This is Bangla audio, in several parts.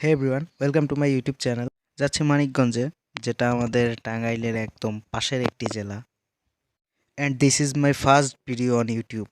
Hey everyone, welcome to my YouTube channel. যাচ্ছি মানিকগঞ্জে, যেটা আমাদের টাঙ্গাইলের একদম পাশের একটি জেলা। And this is my first video on YouTube.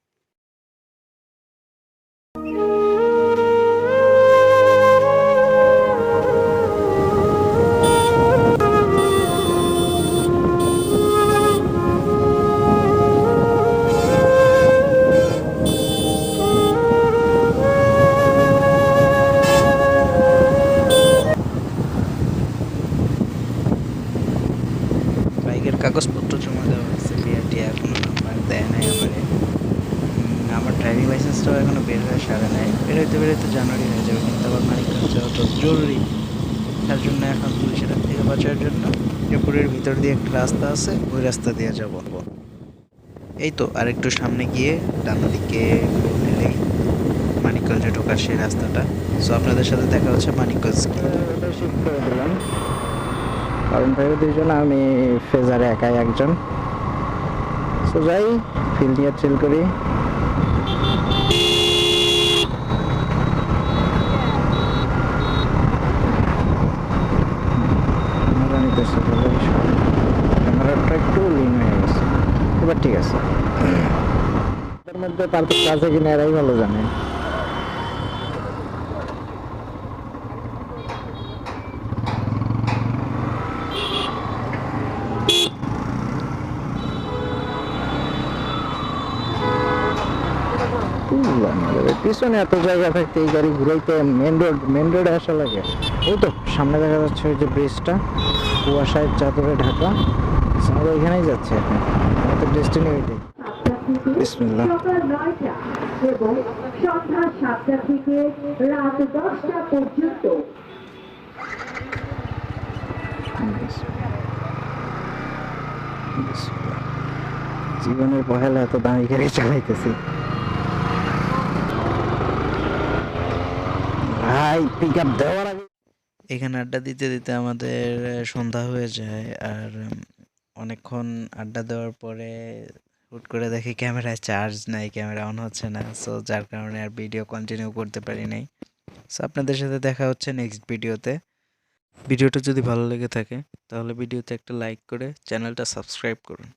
বাইকের কাগজপত্র জমা দেওয়া হয়েছে, বিআরটি এখনও নাম্বার দেয় নাই আমারে। আমার ড্রাইভিং লাইসেন্সটাও এখনও বের হয়ে সারে নাই। বেরোইতে বেরোইতে জানুয়ারি হয়ে যাবে, কিন্তু আবার মানিকগঞ্জ যাওয়া তো জরুরি। তার জন্য এখন পুলিশের হাত থেকে বাঁচার জন্য মিরপুরের ভিতর দিয়ে একটা রাস্তা আছে, ওই রাস্তা দিয়ে যাব। এই তো আর একটু সামনে গিয়ে ডান দিকে নিলেই মানিকগঞ্জে ঢোকার সেই রাস্তাটা। সো আপনাদের সাথে দেখা হচ্ছে মানিকগঞ্জ গিয়ে। শিফট করে দিলাম, কারণ ভাই দুইজন, আমি ফেজারে একাই একজন। সো যাই, ফিল নিয়ে চিল করি। ক্যামেরাটা একটু লিন হয়ে গেছে, এবার ঠিক আছে। এর মধ্যে পারফেক্ট আছে কিনা এরাই ভালো জানে। পিছনে এত জায়গা থাকতে এই গাড়ি ঘুরাইতে মেন রোডে আসা লাগে। এই তো সামনে দেখা যাচ্ছে ওই যে ব্রিজটা, কুয়াশায় চাদরে ঢাকা। আমরা ওইখানেই যাচ্ছি এখন, আমাদের ডেস্টিনি ওইটাই। বিসমিল্লাহ। সকাল 9টা এবং সন্ধ্যা 7টা থেকে রাত 10টা পর্যন্ত। জীবনের পহেলা এত দামি গাড়ি চালাইতেছি ভাই, পিক আপ দেওয়ার আগে এখানে আড্ডা দিতে দিতে আমাদের সন্ধ্যা হয়ে যায়। আর অনেকক্ষণ আড্ডা দেওয়ার পরে হুট করে দেখি ক্যামেরায় চার্জ নাই, ক্যামেরা অন হচ্ছে না। সো যার কারণে আর ভিডিও কন্টিনিউ করতে পারি নাই। সো আপনাদের সাথে দেখা হচ্ছে নেক্সট ভিডিওতে। ভিডিওটা যদি ভালো লেগে থাকে তাহলে ভিডিওতে একটা লাইক করে চ্যানেলটা সাবস্ক্রাইব করুন।